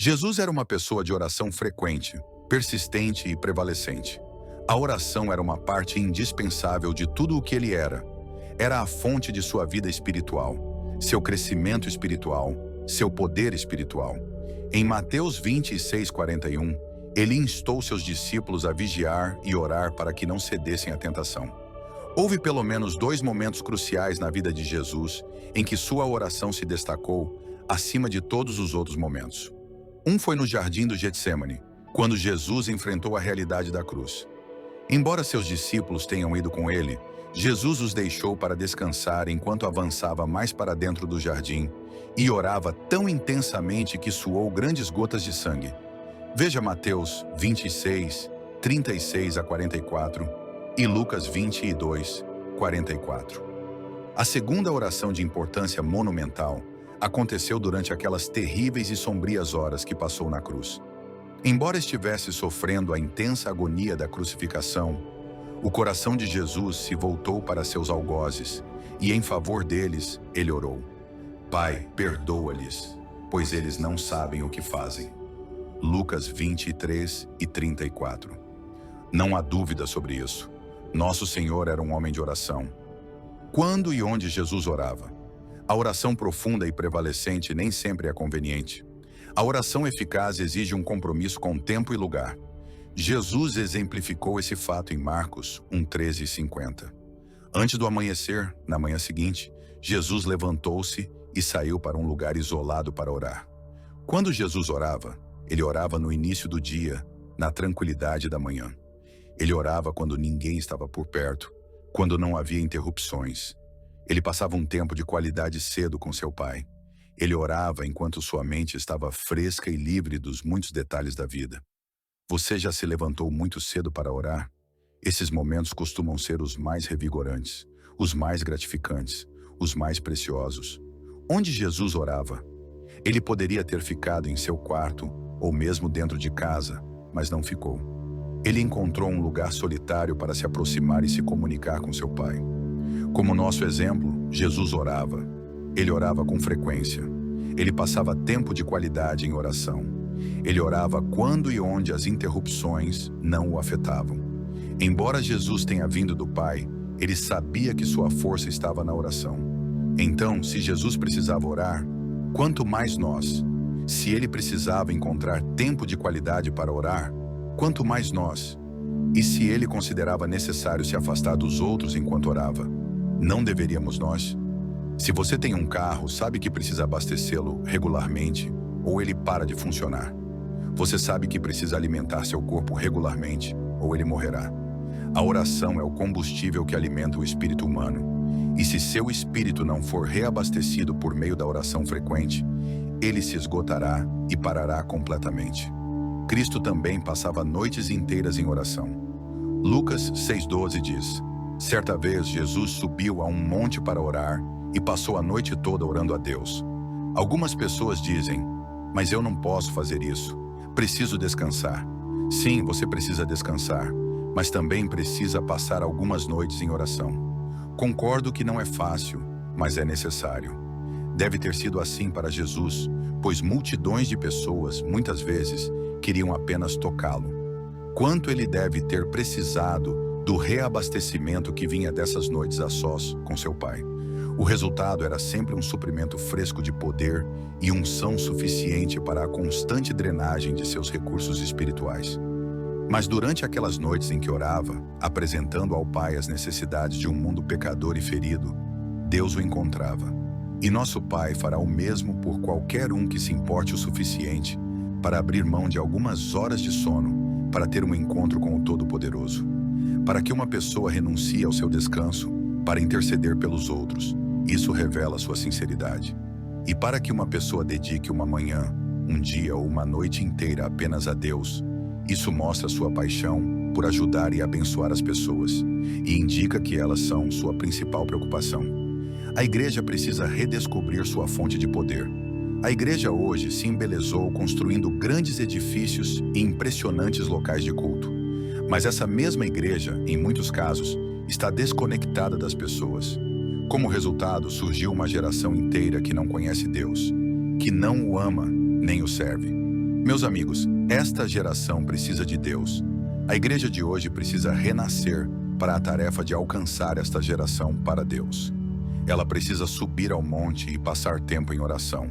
Jesus era uma pessoa de oração frequente, persistente e prevalecente. A oração era uma parte indispensável de tudo o que ele era. Era a fonte de sua vida espiritual, seu crescimento espiritual, seu poder espiritual. Em Mateus 26:41, ele instou seus discípulos a vigiar e orar para que não cedessem à tentação. Houve pelo menos dois momentos cruciais na vida de Jesus em que sua oração se destacou acima de todos os outros momentos. Um foi no jardim do Getsêmani, quando Jesus enfrentou a realidade da cruz. Embora seus discípulos tenham ido com ele, Jesus os deixou para descansar enquanto avançava mais para dentro do jardim e orava tão intensamente que suou grandes gotas de sangue. Veja Mateus 26, 36 a 44 e Lucas 22, 44. A segunda oração de importância monumental aconteceu durante aquelas terríveis e sombrias horas que passou na cruz. Embora estivesse sofrendo a intensa agonia da crucificação, o coração de Jesus se voltou para seus algozes e, em favor deles, ele orou: Pai, perdoa-lhes, pois eles não sabem o que fazem. Lucas 23 e 34. Não há dúvida sobre isso. Nosso Senhor era um homem de oração. Quando e onde Jesus orava? A oração profunda e prevalecente nem sempre é conveniente. A oração eficaz exige um compromisso com tempo e lugar. Jesus exemplificou esse fato em Marcos 1:13 e 50. Antes do amanhecer, na manhã seguinte, Jesus levantou-se e saiu para um lugar isolado para orar. Quando Jesus orava, ele orava no início do dia, na tranquilidade da manhã. Ele orava quando ninguém estava por perto, quando não havia interrupções. Ele passava um tempo de qualidade cedo com seu pai. Ele orava enquanto sua mente estava fresca e livre dos muitos detalhes da vida. Você já se levantou muito cedo para orar? Esses momentos costumam ser os mais revigorantes, os mais gratificantes, os mais preciosos. Onde Jesus orava? Ele poderia ter ficado em seu quarto ou mesmo dentro de casa, mas não ficou. Ele encontrou um lugar solitário para se aproximar e se comunicar com seu pai. Como nosso exemplo, Jesus orava. Ele orava com frequência. Ele passava tempo de qualidade em oração. Ele orava quando e onde as interrupções não o afetavam. Embora Jesus tenha vindo do Pai, ele sabia que sua força estava na oração. Então, se Jesus precisava orar, quanto mais nós. Se ele precisava encontrar tempo de qualidade para orar, quanto mais nós. E se ele considerava necessário se afastar dos outros enquanto orava, não deveríamos nós? Se você tem um carro, sabe que precisa abastecê-lo regularmente, ou ele para de funcionar. Você sabe que precisa alimentar seu corpo regularmente, ou ele morrerá. A oração é o combustível que alimenta o espírito humano. E se seu espírito não for reabastecido por meio da oração frequente, ele se esgotará e parará completamente. Cristo também passava noites inteiras em oração. Lucas 6:12 diz: Certa vez Jesus subiu a um monte para orar e passou a noite toda orando a Deus. Algumas pessoas dizem: Mas eu não posso fazer isso. Preciso descansar. Sim, você precisa descansar, mas também precisa passar algumas noites em oração. Concordo que não é fácil, mas é necessário. Deve ter sido assim para Jesus, pois multidões de pessoas, muitas vezes, queriam apenas tocá-lo. Quanto ele deve ter precisado do reabastecimento que vinha dessas noites a sós com seu pai. O resultado era sempre um suprimento fresco de poder e unção suficiente para a constante drenagem de seus recursos espirituais. Mas durante aquelas noites em que orava, apresentando ao Pai as necessidades de um mundo pecador e ferido, Deus o encontrava. E nosso Pai fará o mesmo por qualquer um que se importe o suficiente para abrir mão de algumas horas de sono para ter um encontro com o Todo-Poderoso. Para que uma pessoa renuncie ao seu descanso para interceder pelos outros, isso revela sua sinceridade. E para que uma pessoa dedique uma manhã, um dia ou uma noite inteira apenas a Deus, isso mostra sua paixão por ajudar e abençoar as pessoas e indica que elas são sua principal preocupação. A igreja precisa redescobrir sua fonte de poder. A igreja hoje se embelezou construindo grandes edifícios e impressionantes locais de culto. Mas essa mesma igreja, em muitos casos, está desconectada das pessoas. Como resultado, surgiu uma geração inteira que não conhece Deus, que não o ama nem o serve. Meus amigos, esta geração precisa de Deus. A igreja de hoje precisa renascer para a tarefa de alcançar esta geração para Deus. Ela precisa subir ao monte e passar tempo em oração.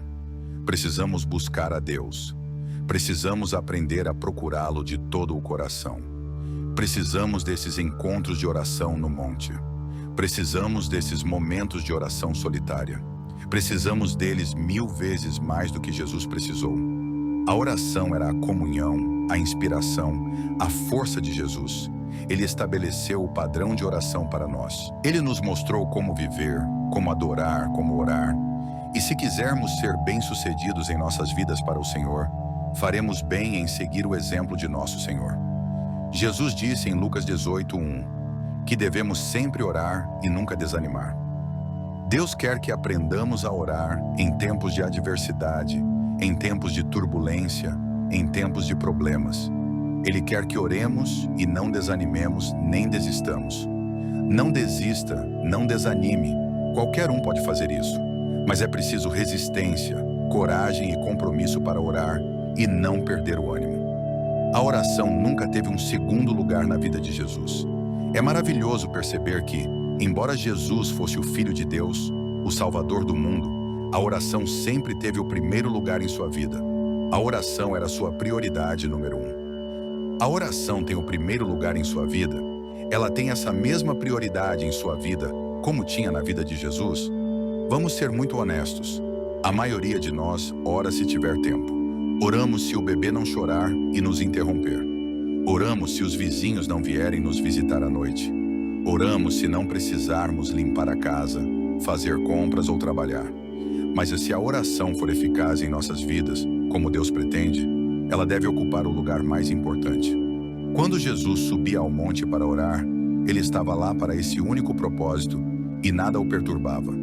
Precisamos buscar a Deus. Precisamos aprender a procurá-lo de todo o coração. Precisamos desses encontros de oração no monte. Precisamos desses momentos de oração solitária. Precisamos deles 1000 vezes mais do que Jesus precisou. A oração era a comunhão, a inspiração, a força de Jesus. Ele estabeleceu o padrão de oração para nós. Ele nos mostrou como viver, como adorar, como orar. E se quisermos ser bem-sucedidos em nossas vidas para o Senhor, faremos bem em seguir o exemplo de nosso Senhor. Jesus disse em Lucas 18:1 que devemos sempre orar e nunca desanimar. Deus quer que aprendamos a orar em tempos de adversidade, em tempos de turbulência, em tempos de problemas. Ele quer que oremos e não desanimemos nem desistamos. Não desista, não desanime. Qualquer um pode fazer isso. Mas é preciso resistência, coragem e compromisso para orar e não perder o ânimo. A oração nunca teve um segundo lugar na vida de Jesus. É maravilhoso perceber que, embora Jesus fosse o Filho de Deus, o Salvador do mundo, a oração sempre teve o primeiro lugar em sua vida. A oração era sua prioridade número 1. A oração tem o primeiro lugar em sua vida. Ela tem essa mesma prioridade em sua vida, como tinha na vida de Jesus? Vamos ser muito honestos. A maioria de nós ora se tiver tempo. Oramos se o bebê não chorar e nos interromper. Oramos se os vizinhos não vierem nos visitar à noite. Oramos se não precisarmos limpar a casa, fazer compras ou trabalhar. Mas se a oração for eficaz em nossas vidas, como Deus pretende, ela deve ocupar o lugar mais importante. Quando Jesus subia ao monte para orar, ele estava lá para esse único propósito e nada o perturbava.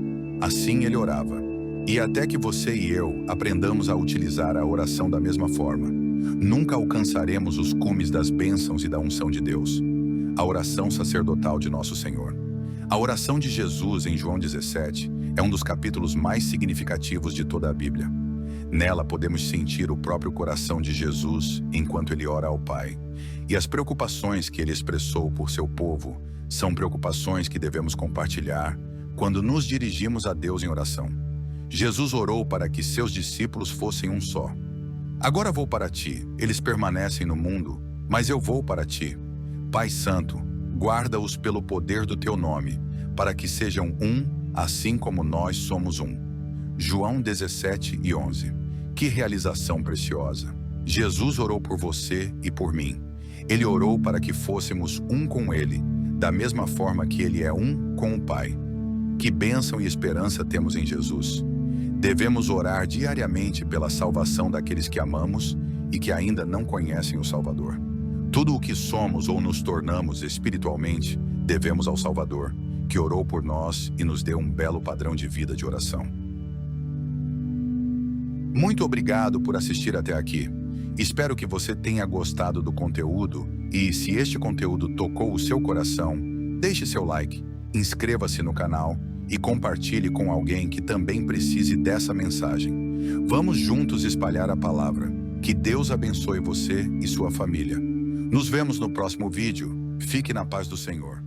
Assim ele orava. E até que você e eu aprendamos a utilizar a oração da mesma forma, nunca alcançaremos os cumes das bênçãos e da unção de Deus. A oração sacerdotal de nosso Senhor. A oração de Jesus em João 17 é um dos capítulos mais significativos de toda a Bíblia. Nela podemos sentir o próprio coração de Jesus enquanto ele ora ao Pai. E as preocupações que ele expressou por seu povo são preocupações que devemos compartilhar quando nos dirigimos a Deus em oração. Jesus orou para que seus discípulos fossem um só. Agora vou para ti, eles permanecem no mundo, mas eu vou para ti. Pai Santo, guarda-os pelo poder do teu nome, para que sejam um, assim como nós somos um. João 17:11. Que realização preciosa! Jesus orou por você e por mim. Ele orou para que fôssemos um com ele, da mesma forma que ele é um com o Pai. Que bênção e esperança temos em Jesus. Devemos orar diariamente pela salvação daqueles que amamos e que ainda não conhecem o Salvador. Tudo o que somos ou nos tornamos espiritualmente, devemos ao Salvador, que orou por nós e nos deu um belo padrão de vida de oração. Muito obrigado por assistir até aqui. Espero que você tenha gostado do conteúdo e, se este conteúdo tocou o seu coração, deixe seu like, inscreva-se no canal e compartilhe com alguém que também precise dessa mensagem. Vamos juntos espalhar a palavra. Que Deus abençoe você e sua família. Nos vemos no próximo vídeo. Fique na paz do Senhor.